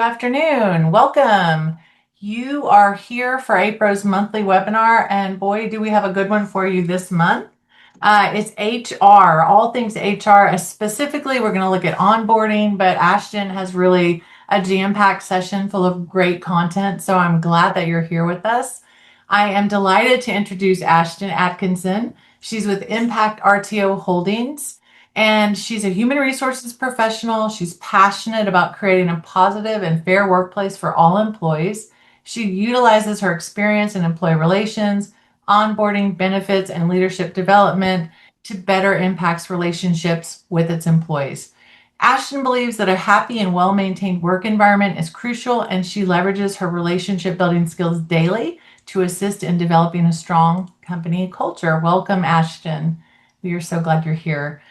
Afternoon. Welcome. You are here for APRO's monthly webinar, and boy, do we have a good one for you this month. It's HR, all things HR. Specifically, we're going to look at onboarding, but Ashton has really a jam-packed session full of great content, so I'm glad that you're here with us. I am delighted to introduce Ashton Atkinson. She's with Impact RTO Holdings. And she's a human resources professional. She's passionate about creating a positive and fair workplace for all employees. She utilizes her experience in employee relations, onboarding, benefits, and leadership development to better impact relationships with its employees. Ashton believes that a happy and well-maintained work environment is crucial, and she leverages her relationship building skills daily to assist in developing a strong company culture. Welcome, Ashton. We are so glad you're here.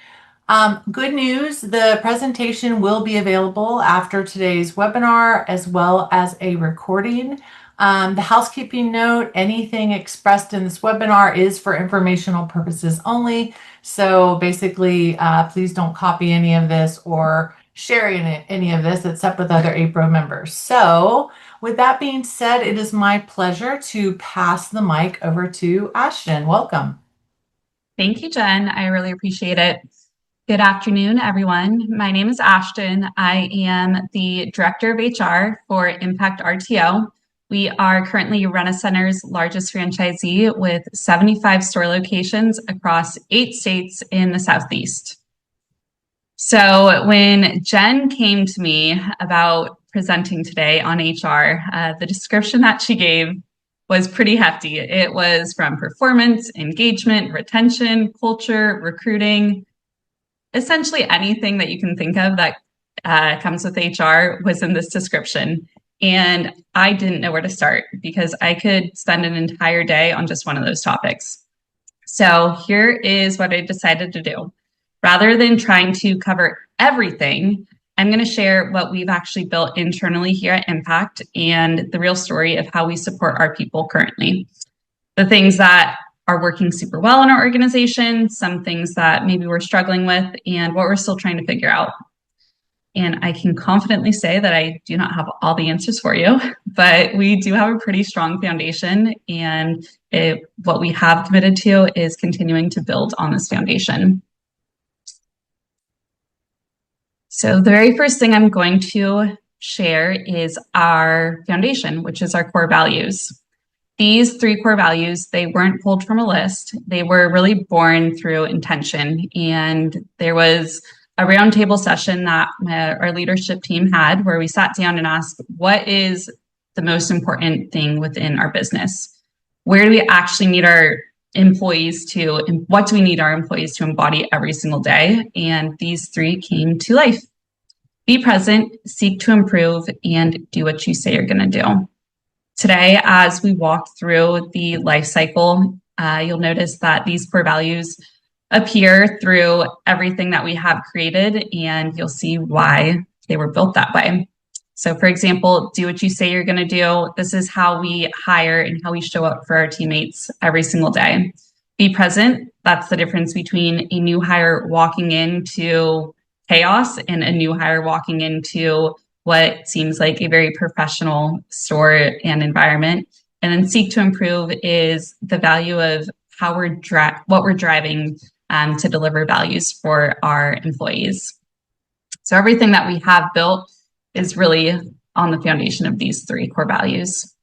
Good news, the presentation will be available after today's webinar as well as a recording. The housekeeping note, anything expressed in this webinar is for informational purposes only. So basically, please don't copy any of this or share any of this except with other APRO members. So with that being said, it is my pleasure to pass the mic over to Ashton. Welcome. Thank you, Jen. I really appreciate it. Good afternoon, everyone. My name is Ashton. I am the Director of HR for Impact RTO. We are currently Rent-A-Center's largest franchisee with 75 store locations across 8 states in the Southeast. So when Jen came to me about presenting today on HR, the description that she gave was pretty hefty. It was from performance, engagement, retention, culture, recruiting. Essentially anything that you can think of that comes with HR was in this description. And I didn't know where to start because I could spend an entire day on just one of those topics. So here is what I decided to do. Rather than trying to cover everything, I'm going to share what we've actually built internally here at Impact and the real story of how we support our people currently. The things that are working super well in our organization, some things that maybe we're struggling with, and what we're still trying to figure out. And I can confidently say that I do not have all the answers for you, but we do have a pretty strong foundation, and what we have committed to is continuing to build on this foundation. So the very first thing I'm going to share is our foundation, which is our core values. These 3 core values, they weren't pulled from a list. They were really born through intention. And there was a roundtable session that our leadership team had where we sat down and asked, what is the most important thing within our business? Where do we actually need our employees to, and what do we need our employees to embody every single day? And these 3 came to life. Be present, seek to improve, and do what you say you're going to do. Today, as we walk through the life cycle, you'll notice that these core values appear through everything that we have created, and you'll see why they were built that way. So for example, do what you say you're going to do. This is how we hire and how we show up for our teammates every single day. Be present. That's the difference between a new hire walking into chaos and a new hire walking into what seems like a very professional store and environment. And then seek to improve is the value of how what we're driving to deliver values for our employees. So everything that we have built is really on the foundation of these 3 core values.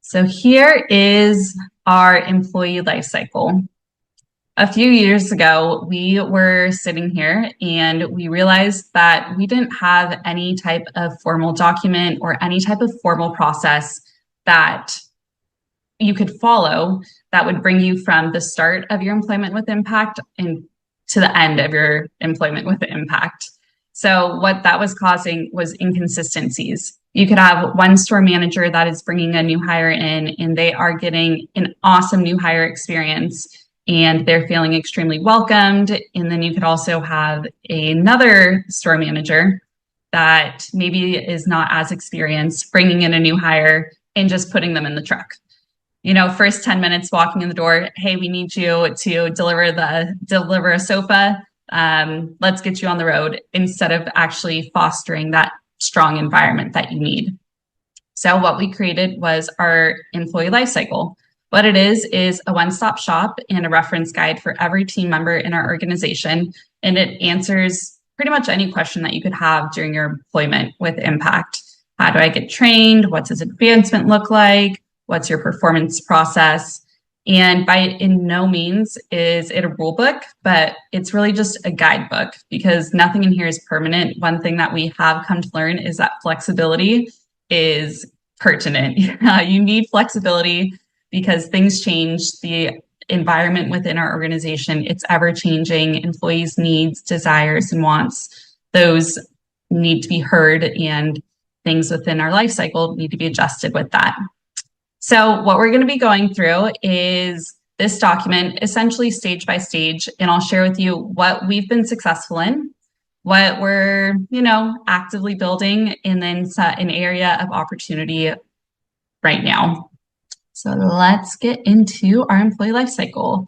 So here is our employee life cycle. A few years ago, we were sitting here and we realized that we didn't have any type of formal document or any type of formal process that you could follow that would bring you from the start of your employment with Impact and to the end of your employment with Impact. So what that was causing was inconsistencies. You could have one store manager that is bringing a new hire in and they are getting an awesome new hire experience and they're feeling extremely welcomed. And then you could also have another store manager that maybe is not as experienced, bringing in a new hire and just putting them in the truck. You know, first 10 minutes walking in the door, hey, we need you to deliver a sofa. Let's get you on the road instead of actually fostering that strong environment that you need. So what we created was our employee life cycle. What it is a one-stop shop and a reference guide for every team member in our organization. And it answers pretty much any question that you could have during your employment with Impact. How do I get trained? What does advancement look like? What's your performance process? And by in no means is it a rule book, but it's really just a guidebook because nothing in here is permanent. One thing that we have come to learn is that flexibility is pertinent. You need flexibility because things change. The environment within our organization, it's ever changing. Employees' needs, desires, and wants, those need to be heard, and things within our life cycle need to be adjusted with that. So what we're going to be going through is this document essentially stage by stage, and I'll share with you what we've been successful in, what we're, actively building, and then an area of opportunity right now. So let's get into our employee life cycle.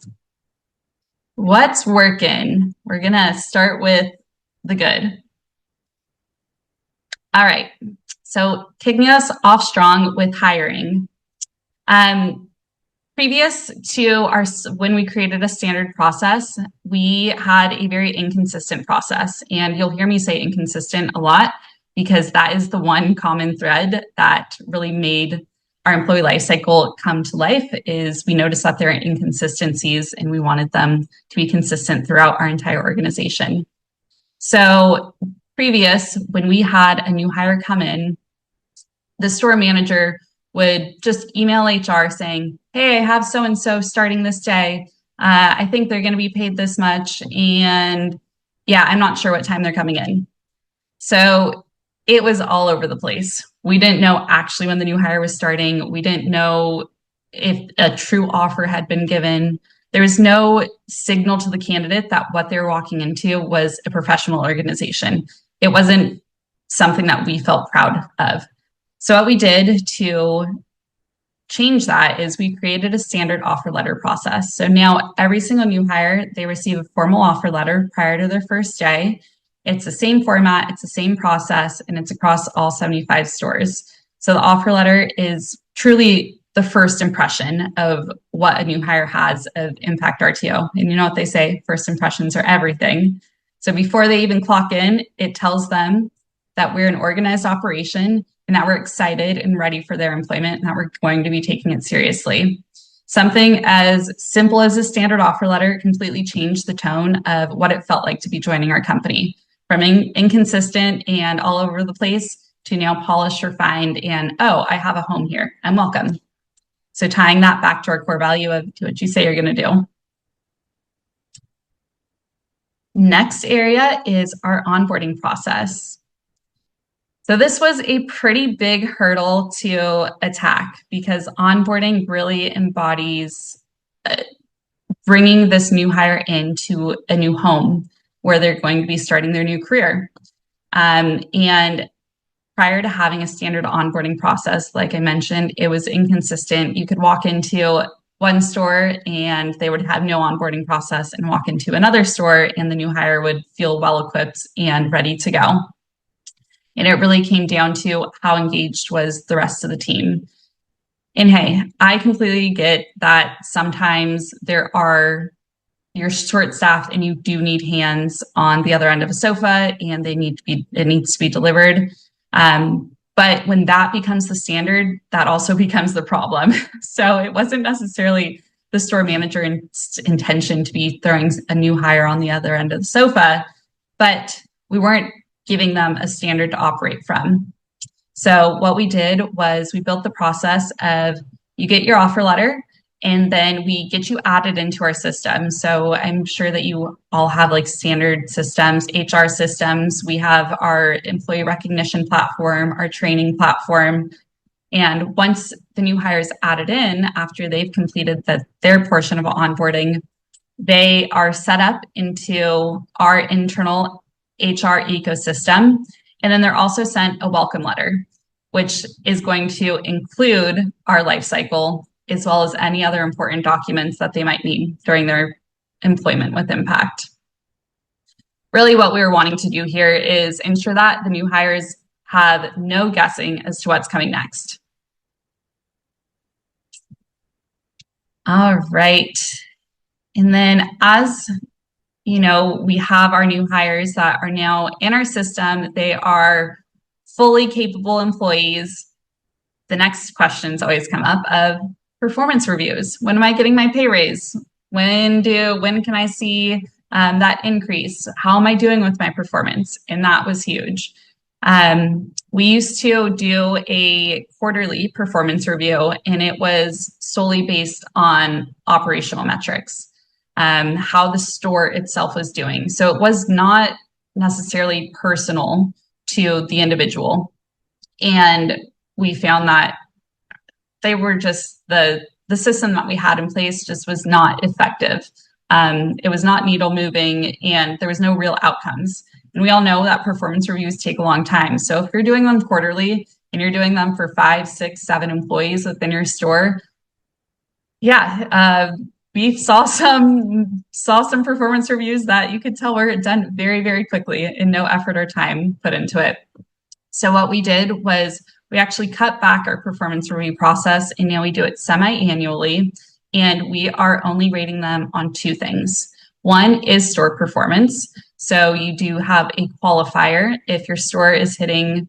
What's working? We're going to start with the good. All right. So kicking us off strong with hiring. Previous to when we created a standard process, we had a very inconsistent process. And you'll hear me say inconsistent a lot because that is the one common thread that really made our employee life cycle come to life. Is we noticed that there are inconsistencies and we wanted them to be consistent throughout our entire organization. So previous, when we had a new hire come in, the store manager would just email HR saying, hey, I have so-and-so starting this day. I think they're going to be paid this much. And yeah, I'm not sure what time they're coming in. So it was all over the place. We didn't know actually when the new hire was starting. We didn't know if a true offer had been given. There was no signal to the candidate that what they were walking into was a professional organization. It wasn't something that we felt proud of. So what we did to change that is we created a standard offer letter process. So now every single new hire, they receive a formal offer letter prior to their first day. It's the same format, it's the same process, and it's across all 75 stores. So the offer letter is truly the first impression of what a new hire has of Impact RTO. And you know what they say, first impressions are everything. So before they even clock in, it tells them that we're an organized operation and that we're excited and ready for their employment and that we're going to be taking it seriously. Something as simple as a standard offer letter completely changed the tone of what it felt like to be joining our company. From inconsistent and all over the place to now polished, refined, and oh, I have a home here. I'm welcome. So tying that back to our core value of do what you say you're going to do. Next area is our onboarding process. So this was a pretty big hurdle to attack because onboarding really embodies bringing this new hire into a new home where they're going to be starting their new career. And prior to having a standard onboarding process, like I mentioned, it was inconsistent. You could walk into one store and they would have no onboarding process and walk into another store and the new hire would feel well equipped and ready to go. And it really came down to how engaged was the rest of the team. And hey, I completely get that sometimes you're short-staffed and you do need hands on the other end of a sofa and it needs to be delivered. But when that becomes the standard, that also becomes the problem. So it wasn't necessarily the store manager's intention to be throwing a new hire on the other end of the sofa, but we weren't giving them a standard to operate from. So what we did was we built the process of you get your offer letter and then we get you added into our system. So I'm sure that you all have like standard systems, HR systems. We have our employee recognition platform, our training platform. And once the new hire is added in, after they've completed their portion of onboarding, they are set up into our internal HR ecosystem. And then they're also sent a welcome letter, which is going to include our life cycle, as well as any other important documents that they might need during their employment with Impact. really what we were wanting to do here is ensure that the new hires have no guessing as to what's coming next. All right. And then as you know, we have our new hires that are now in our system. They are fully capable employees. The next questions always come up of performance reviews. When am I getting my pay raise? When can I see that increase? How am I doing with my performance? And that was huge. We used to do a quarterly performance review, and it was solely based on operational metrics, how the store itself was doing. So it was not necessarily personal to the individual. And we found that they were just the system that we had in place just was not effective. It was not needle moving, and there was no real outcomes. And we all know that performance reviews take a long time. So if you're doing them quarterly and you're doing them for 5, 6, 7 employees within your store, we saw some performance reviews that you could tell were done very, very quickly and no effort or time put into it. So what we did was we actually cut back our performance review process, and now we do it semi-annually, and we are only rating them on 2 things. One is store performance. So you do have a qualifier. If your store is hitting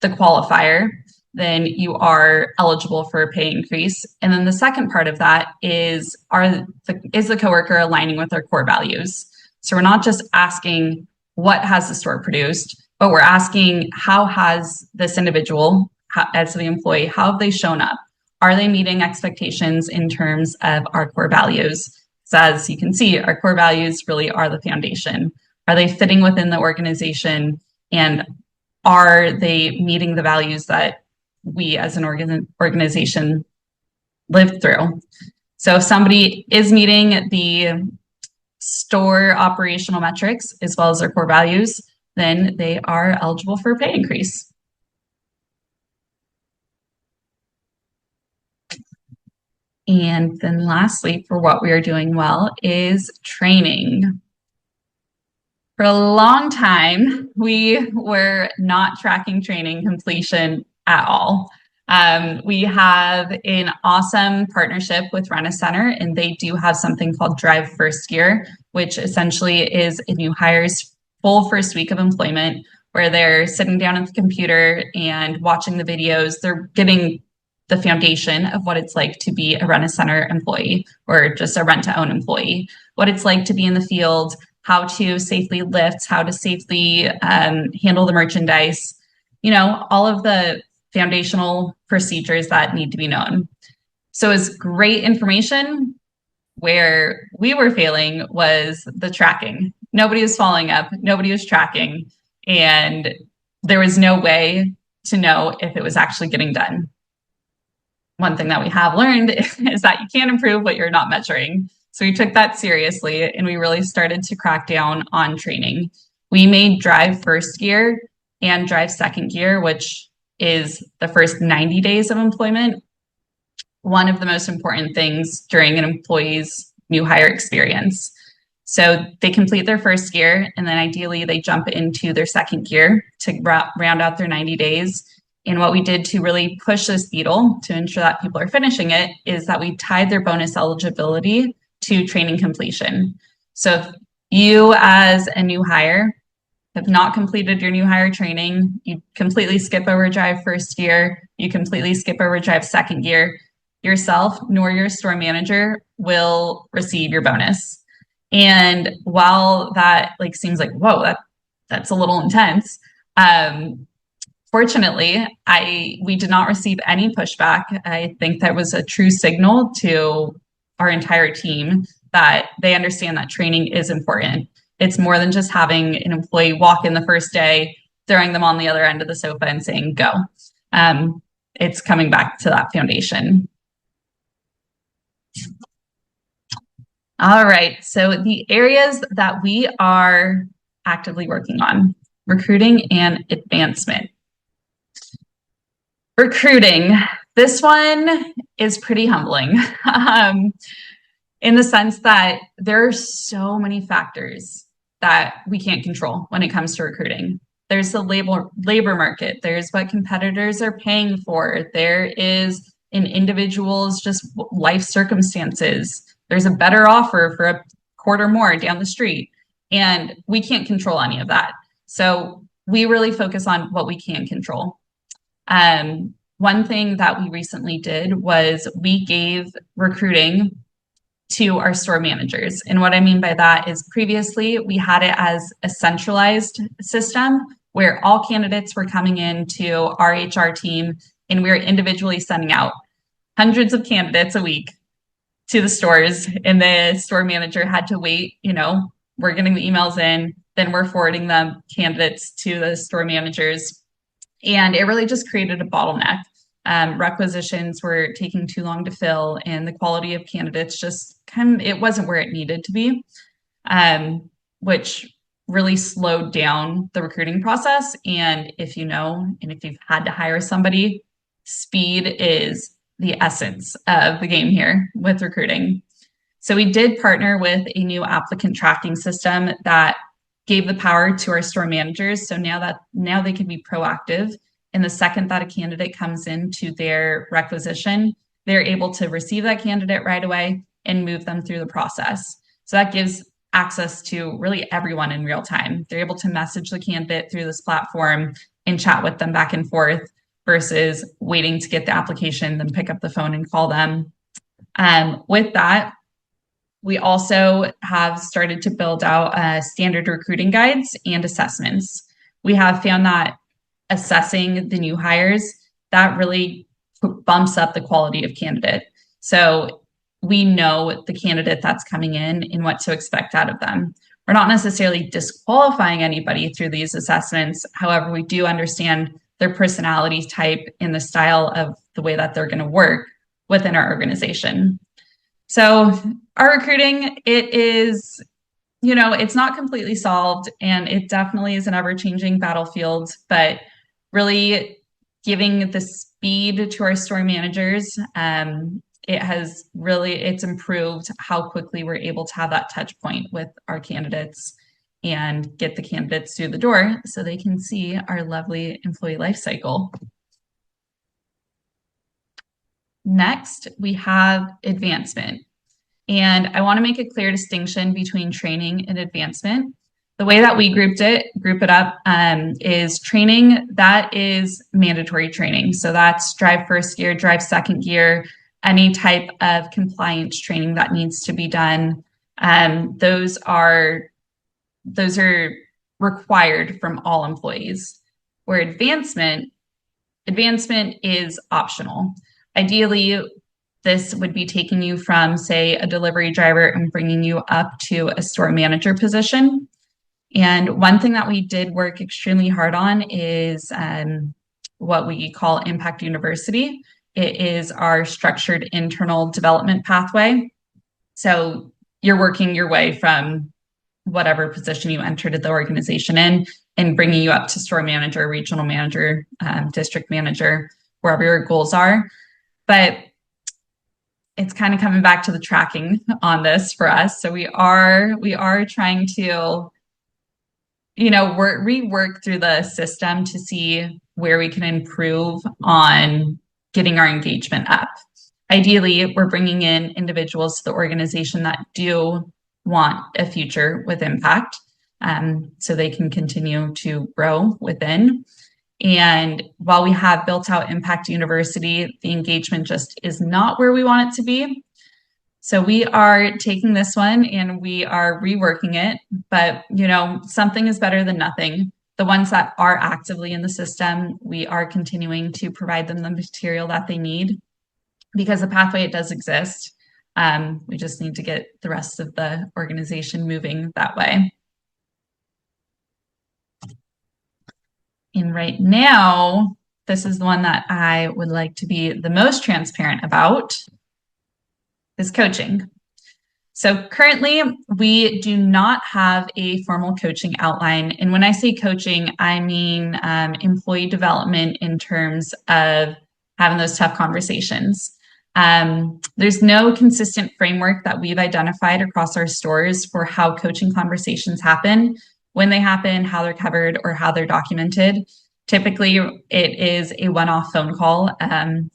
the qualifier, then you are eligible for a pay increase. And then the second part of that is the coworker aligning with our core values? So we're not just asking what has the store produced, but we're asking how has this individual, as the employee, how have they shown up? Are they meeting expectations in terms of our core values? So as you can see, our core values really are the foundation. Are they fitting within the organization, and are they meeting the values that we as an organization live through? So if somebody is meeting the store operational metrics as well as their core values, then they are eligible for a pay increase. And then lastly, for what we are doing well is training. For a long time, we were not tracking training completion at all. We have an awesome partnership with Rent-A-Center, and they do have something called Drive First Year, which essentially is a new hire's full first week of employment, where they're sitting down at the computer and watching the videos. They're getting the foundation of what it's like to be a Rent-A-Center employee or just a rent-to-own employee, what it's like to be in the field, how to safely lift, how to safely handle the merchandise, all of the foundational procedures that need to be known. So it's great information. Where we were failing was the tracking. Nobody was following up, nobody was tracking, and there was no way to know if it was actually getting done. One thing that we have learned is that you can't improve what you're not measuring. So we took that seriously, and we really started to crack down on training. We made Drive First Gear and Drive Second Gear, which is the first 90 days of employment, one of the most important things during an employee's new hire experience. So they complete their first gear, and then ideally they jump into their second gear to round out their 90 days. And what we did to really push this beetle to ensure that people are finishing it is that we tied their bonus eligibility to training completion. So if you as a new hire have not completed your new hire training, you completely skip over Drive First Gear, you completely skip over Drive Second Gear, yourself nor your store manager will receive your bonus. And while that seems like, whoa, that's a little intense, fortunately, we did not receive any pushback. I think that was a true signal to our entire team that they understand that training is important. It's more than just having an employee walk in the first day, throwing them on the other end of the sofa and saying, go. It's coming back to that foundation. All right, so the areas that we are actively working on: recruiting and advancement. Recruiting. This one is pretty humbling in the sense that there are so many factors that we can't control when it comes to recruiting. There's the labor market. There's what competitors are paying for. There is an individual's just life circumstances. There's a better offer for a quarter more down the street. And we can't control any of that. So we really focus on what we can control. One thing that we recently did was we gave recruiting to our store managers. And what I mean by that is previously we had it as a centralized system where all candidates were coming into our HR team and we were individually sending out hundreds of candidates a week to the stores. And the store manager had to wait, we're getting the emails in, then we're forwarding them candidates to the store managers. And it really just created a bottleneck. Requisitions were taking too long to fill, and the quality of candidates just it wasn't where it needed to be, which really slowed down the recruiting process. And if you've had to hire somebody, speed is the essence of the game here with recruiting. So we did partner with a new applicant tracking system that gave the power to our store managers. So now they can be proactive. And the second that a candidate comes into their requisition, they're able to receive that candidate right away and move them through the process. So that gives access to really everyone in real time. They're able to message the candidate through this platform and chat with them back and forth versus waiting to get the application, then pick up the phone and call them. With that, we also have started to build out standard recruiting guides and assessments. We have found that assessing the new hires, that really bumps up the quality of candidate. So we know the candidate that's coming in and what to expect out of them. We're not necessarily disqualifying anybody through these assessments. However, we do understand their personality type and the style of the way that they're going to work within our organization. So our recruiting, it is, it's not completely solved, and it definitely is an ever-changing battlefield, but really giving the speed to our store managers, it's improved how quickly we're able to have that touch point with our candidates and get the candidates through the door so they can see our lovely employee life cycle. Next, we have advancement. And I want to make a clear distinction between training and advancement. The way that we group it up is training. That is mandatory training. So that's drive first gear, drive second gear, any type of compliance training that needs to be done. Those are required from all employees. Where advancement is optional. Ideally, this would be taking you from, say, a delivery driver and bringing you up to a store manager position. And one thing that we did work extremely hard on is what we call Impact University. It is our structured internal development pathway. So you're working your way from whatever position you entered the organization in and bringing you up to store manager, regional manager, district manager, wherever your goals are. But it's kind of coming back to the tracking on this for us. So we are trying to, rework through the system to see where we can improve on getting our engagement up. Ideally, we're bringing in individuals to the organization that do want a future with impact, so they can continue to grow within. And while we have built out Impact University, the engagement just is not where we want it to be. So we are taking this one and we are reworking it, but something is better than nothing. The ones that are actively in the system, we are continuing to provide them the material that they need because the pathway, it does exist. We just need to get the rest of the organization moving that way. And right now, this is the one that I would like to be the most transparent about, is coaching. So currently, we do not have a formal coaching outline. And when I say coaching, I mean employee development in terms of having those tough conversations. There's no consistent framework that we've identified across our stores for how coaching conversations happen, when they happen, how they're covered, or how they're documented. Typically, it is a one-off phone call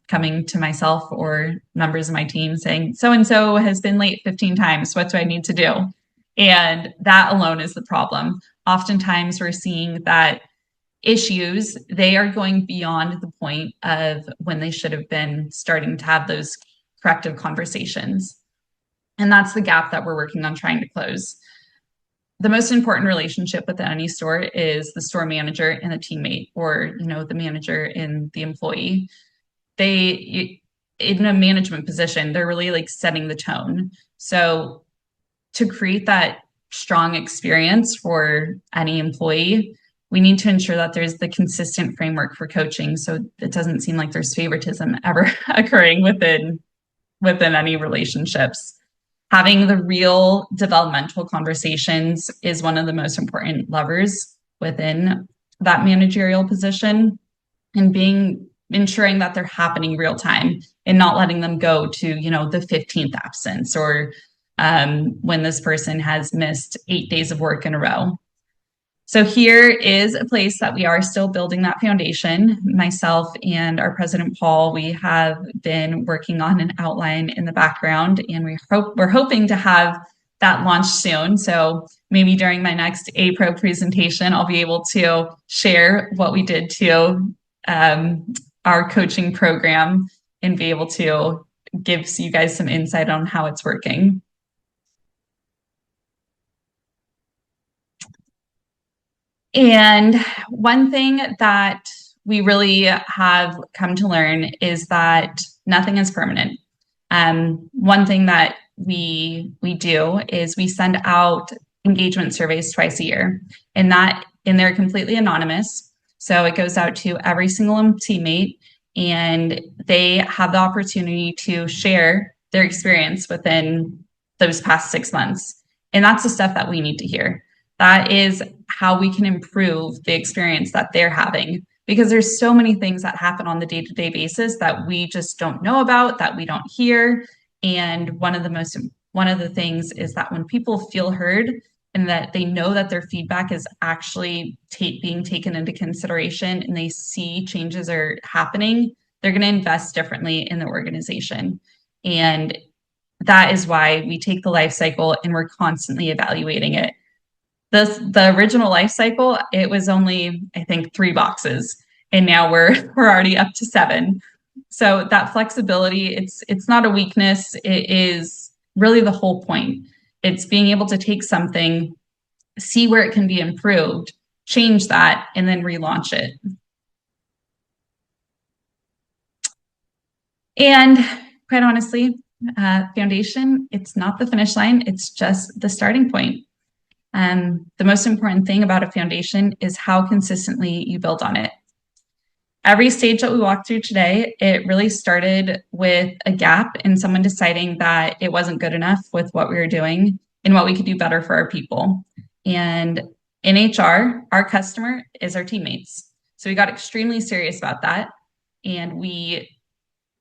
coming to myself or members of my team saying, so-and-so has been late 15 times. What do I need to do? And that alone is the problem. Oftentimes, we're seeing that issues, they are going beyond the point of when they should have been starting to have those corrective conversations. And that's the gap that we're working on trying to close. The most important relationship within any store is the store manager and the teammate, or the manager and the employee. They, in a management position, they're really like setting the tone. So to create that strong experience for any employee, we need to ensure that there's the consistent framework for coaching, so it doesn't seem like there's favoritism ever occurring within any relationships. Having the real developmental conversations is one of the most important levers within that managerial position, and ensuring that they're happening real time and not letting them go to the 15th absence, or when this person has missed 8 days of work in a row. So here is a place that we are still building that foundation. Myself and our president, Paul, we have been working on an outline in the background, and we're hoping to have that launched soon. So maybe during my next APRO presentation, I'll be able to share what we did to our coaching program and be able to give you guys some insight on how it's working. And one thing that we really have come to learn is that nothing is permanent. One thing that we do is we send out engagement surveys twice a year, and they're completely anonymous. So it goes out to every single teammate, and they have the opportunity to share their experience within those past 6 months. And that's the stuff that we need to hear. That is how we can improve the experience that they're having, because there's so many things that happen on the day-to-day basis that we just don't know about, that we don't hear. And one of the things is that when people feel heard and that they know that their feedback is actually being taken into consideration, and they see changes are happening, they're going to invest differently in the organization. And that is why we take the life cycle and we're constantly evaluating it. The original life cycle, it was only, I think, 3 boxes, and now we're already up to 7. So that flexibility, it's not a weakness. It is really the whole point. It's being able to take something, see where it can be improved, change that, and then relaunch it. And quite honestly, foundation, it's not the finish line. It's just the starting point. The most important thing about a foundation is how consistently you build on it. Every stage that we walked through today, it really started with a gap and someone deciding that it wasn't good enough with what we were doing and what we could do better for our people. And in HR, our customer is our teammates. So we got extremely serious about that. And we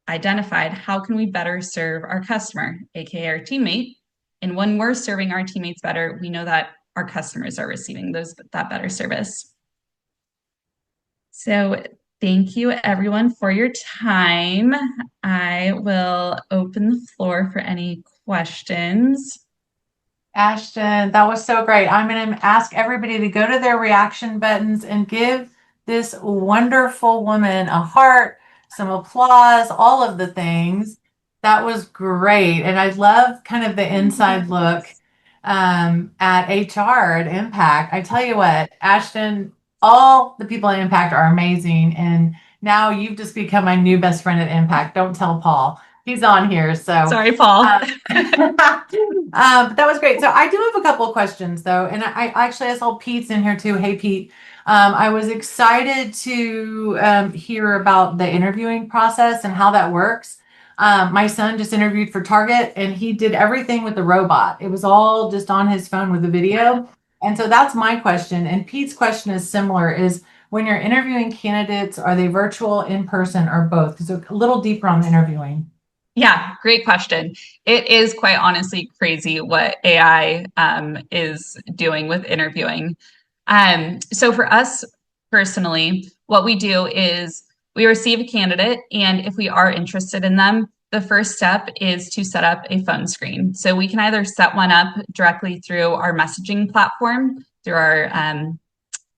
identified how can we better serve our customer, aka our teammate. And when we're serving our teammates better, we know that our customers are receiving that better service. So thank you everyone for your time. I will open the floor for any questions. Ashton, that was so great. I'm going to ask everybody to go to their reaction buttons and give this wonderful woman a heart, some applause, all of the things. That was great. And I love kind of the inside look at HR at Impact. I tell you what, Ashton, all the people at Impact are amazing. And now you've just become my new best friend at Impact. Don't tell Paul. He's on here. So sorry, Paul. But that was great. So I do have a couple of questions though. And I saw Pete's in here too. Hey, Pete. I was excited to hear about the interviewing process and how that works. My son just interviewed for Target and he did everything with the robot. It was all just on his phone with the video. And so that's my question. And Pete's question is similar, is when you're interviewing candidates, are they virtual, in person, or both? Because they're a little deeper on the interviewing. Yeah, great question. It is quite honestly crazy what AI is doing with interviewing. So for us personally, what we do is we receive a candidate, and if we are interested in them, the first step is to set up a phone screen. So we can either set one up directly through our messaging platform, through our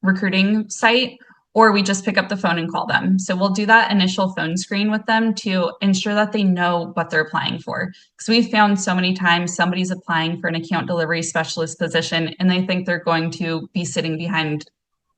recruiting site, or we just pick up the phone and call them. So we'll do that initial phone screen with them to ensure that they know what they're applying for. Because we've found so many times somebody's applying for an account delivery specialist position and they think they're going to be sitting behind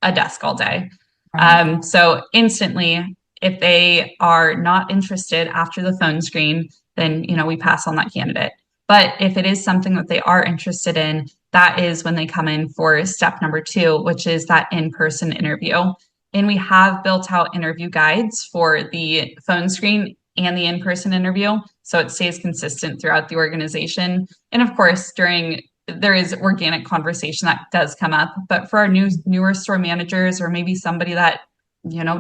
a desk all day. Right. So instantly, if they are not interested after the phone screen, then we pass on that candidate. But if it is something that they are interested in, that is when they come in for step number 2, which is that in-person interview. And we have built out interview guides for the phone screen and the in-person interview, so it stays consistent throughout the organization. And of course, there is organic conversation that does come up, but for our newer store managers, or maybe somebody that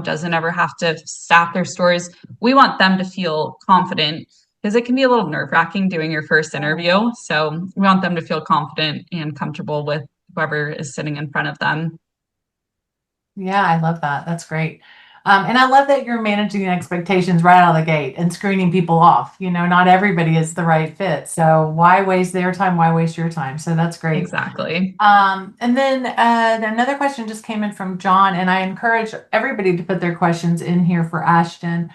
doesn't ever have to staff their stores, we want them to feel confident, because it can be a little nerve-wracking doing your first interview. So we want them to feel confident and comfortable with whoever is sitting in front of them. Yeah, I love that. That's great. And I love that you're managing expectations right out of the gate and screening people off. Not everybody is the right fit. So why waste their time? Why waste your time? So that's great. Exactly. And then another question just came in from John, and I encourage everybody to put their questions in here for Ashton.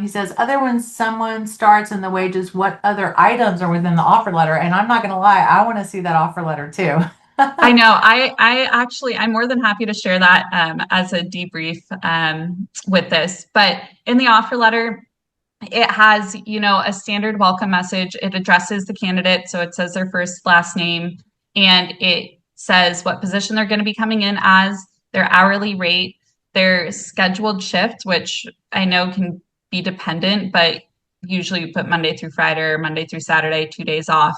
He says, other when someone starts in the wages, what other items are within the offer letter? And I'm not going to lie, I want to see that offer letter too. I know. I actually, I'm more than happy to share that as a debrief with this. But in the offer letter, it has, a standard welcome message. It addresses the candidate. So it says their first, last name, and it says what position they're going to be coming in as, their hourly rate, their scheduled shift, which I know can be dependent, but usually you put Monday through Friday or Monday through Saturday, 2 days off.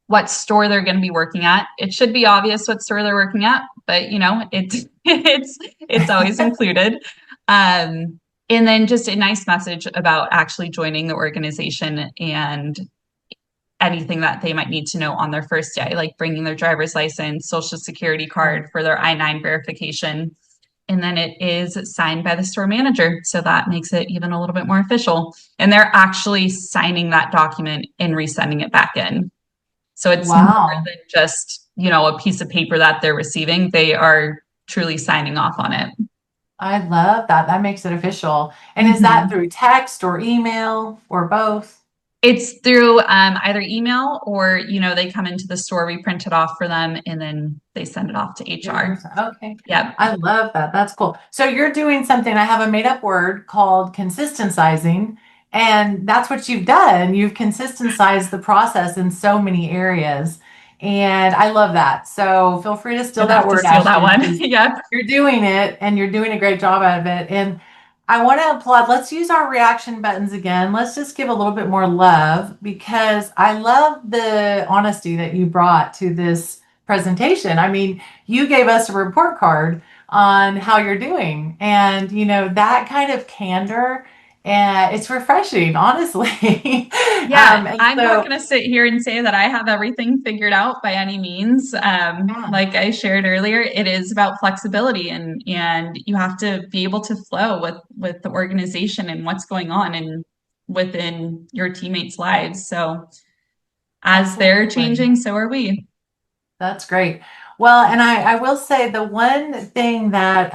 What store they're going to be working at. It should be obvious what store they're working at, but it's always included. And then just a nice message about actually joining the organization and anything that they might need to know on their first day, like bringing their driver's license, social security card for their I-9 verification. And then it is signed by the store manager. So that makes it even a little bit more official. And they're actually signing that document and resending it back in. So it's more Wow. than just, a piece of paper that they're receiving. They are truly signing off on it. I love that. That makes it official. And is that Mhm. through text or email or both? It's through either email or, they come into the store, we print it off for them, and then they send it off to In HR. person. Okay. Yep. I love that. That's cool. So you're doing something, I have a made up word called consistencying, and that's what you've done. You've consistencyzed the process in so many areas. And I love that. So feel free to steal Gonna that have to word, steal that Ashton, one. because Yep. you're doing it and you're doing a great job out of it. And I want to applaud. Let's use our reaction buttons again. Let's just give a little bit more love, because I love the honesty that you brought to this presentation. I mean, you gave us a report card on how you're doing, and that kind of candor, and it's refreshing, honestly. Yeah, And I'm not so, going to sit here and say that I have everything figured out by any means. yeah, Like I shared earlier, it is about flexibility, and you have to be able to flow with the organization and what's going on and within your teammates' lives. So as they're absolutely. changing, so are we. That's great. Well, and I will say the one thing that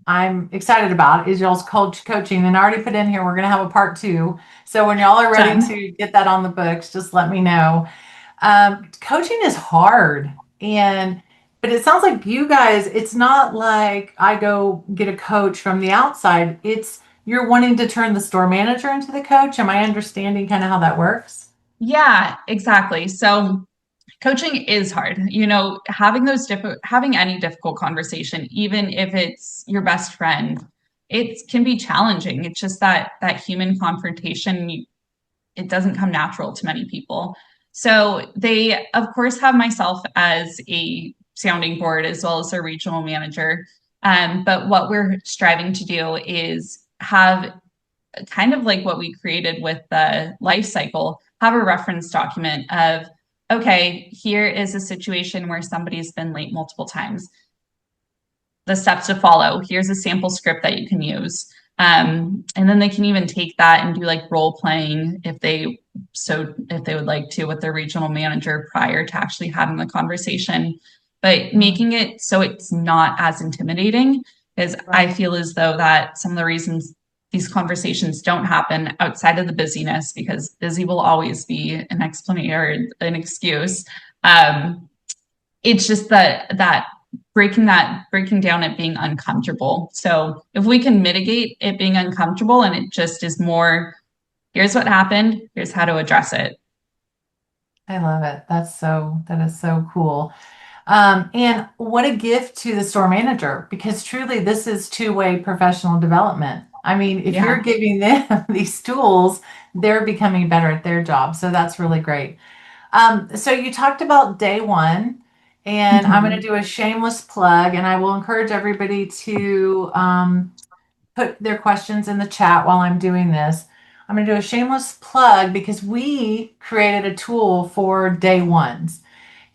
I'm excited about is y'all's coaching. And I already put in here, we're going to have a part 2. So when y'all are ready Done. to get that on the books, just let me know. Coaching is hard. But it sounds like you guys, it's not like I go get a coach from the outside. It's you're wanting to turn the store manager into the coach. Am I understanding kind of how that works? Yeah, exactly. So coaching is hard. Having any difficult conversation, even if it's your best friend, it can be challenging. It's just that human confrontation, it doesn't come natural to many people. So they, of course, have myself as a sounding board as well as a regional manager. But what we're striving to do is have kind of like what we created with the life cycle, have a reference document of, okay, here is a situation where somebody's been late multiple times, the steps to follow. Here's a sample script that you can use. And then they can even take that and do like role playing if they would like to with their regional manager prior to actually having the conversation. But Mm, making it so it's not as intimidating, because I right. feel as though that some of the reasons these conversations don't happen outside of the busyness, because busy will always be an explanation or an excuse. Um, it's just that breaking down it being uncomfortable. So if we can mitigate it being uncomfortable and it just is more, here's what happened, here's how to address it. I love it. That is so cool. And what a gift to the store manager, because truly this is two-way professional development. I mean, if you're Yeah. giving them these tools, they're becoming better at their job. So that's really great. So you talked about day one, and I'm going to Mhm. do a shameless plug, and I will encourage everybody to put their questions in the chat while I'm doing this. I'm going to do a shameless plug because we created a tool for day ones.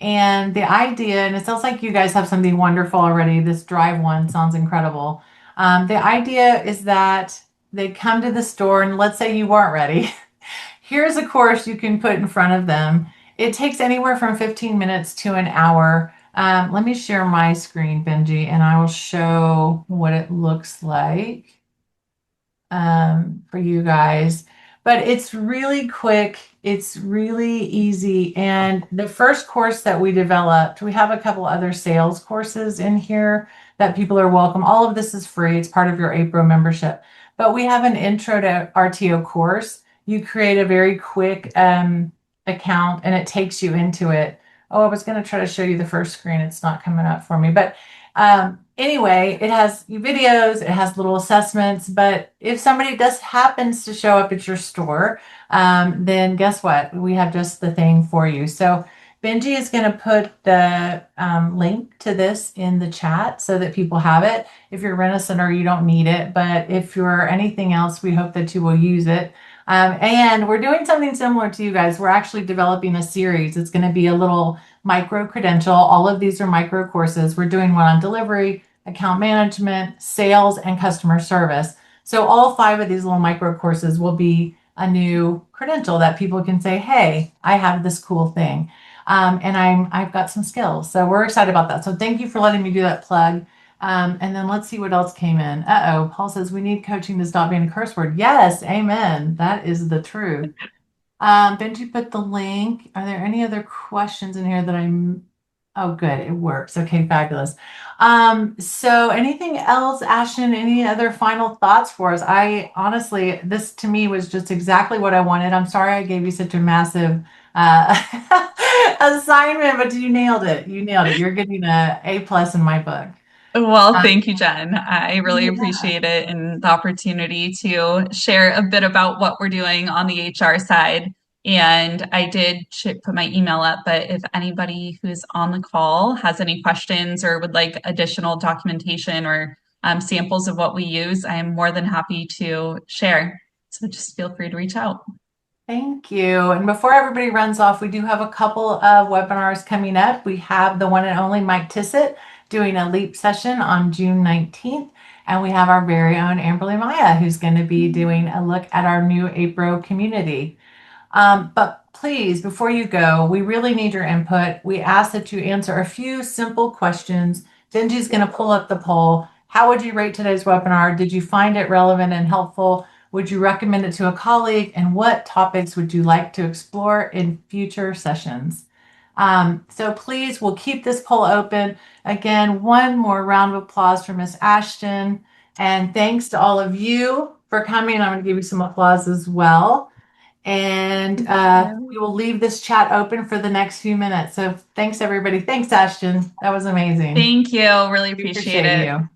And the idea, and it sounds like you guys have something wonderful already. This drive one sounds incredible. The idea is that they come to the store, and let's say you weren't ready. Here's a course you can put in front of them. It takes anywhere from 15 minutes to an hour. Let me share my screen, Benji, and I will show what it looks like for you guys. But it's really quick, it's really easy. And the first course that we developed, we have a couple other sales courses in here that people are welcome. All of this is free, it's part of your APRO membership. But we have an intro to RTO course. You create a very quick account and it takes you into it. Oh, I was going to try to show you the first screen. It's not coming up for me. But anyway, it has videos, it has little assessments, but if somebody just happens to show up at your store, then guess what? We have just the thing for you. So Benji is going to put the link to this in the chat so that people have it. If you're Rent-A-Center, you don't need it, but if you're anything else, we hope that you will use it. And we're doing something similar to you guys. We're actually developing a series. It's going to be a little micro credential. All of these are micro courses. We're doing one on delivery, account management, sales, and customer service. So all five of these little micro courses will be a new credential that people can say, "Hey, I have this cool thing, and I've got some skills." So we're excited about that. So thank you for letting me do that plug. And then let's see what else came in. Uh-oh, Paul says we need coaching to stop being a curse word. Yes, amen. That is the truth. Benji put the link. Are there any other questions in here that I'm? Oh, good. It works. Okay, fabulous. So anything else, Ashton? Any other final thoughts for us? I honestly, this to me was just exactly what I wanted. I'm sorry I gave you such a massive assignment, but you nailed it. You nailed it. You're getting a A plus in my book. Well, Um, thank you, Jen. I really yeah. appreciate it and the opportunity to share a bit about what we're doing on the HR side. And I did put my email up, but if anybody who's on the call has any questions or would like additional documentation or samples of what we use, I am more than happy to share. So just feel free to reach out. Thank you. And before everybody runs off, we do have a couple of webinars coming up. We have the one and only Mike Tissett doing a LEAP session on June 19th. And we have our very own Amberly Maya, who's going to be doing a look at our new APRO community. But please, before you go, we really need your input. We ask that you answer a few simple questions. Benji's going to pull up the poll. How would you rate today's webinar? Did you find it relevant and helpful? Would you recommend it to a colleague? And what topics would you like to explore in future sessions? So please, we'll keep this poll open. Again, one more round of applause for Miss Ashton. And thanks to all of you for coming. I'm going to give you some applause as well. And Yeah. we will leave this chat open for the next few minutes. So thanks, everybody. Thanks, Ashton. That was amazing. Thank you. Really We appreciate appreciate it. you.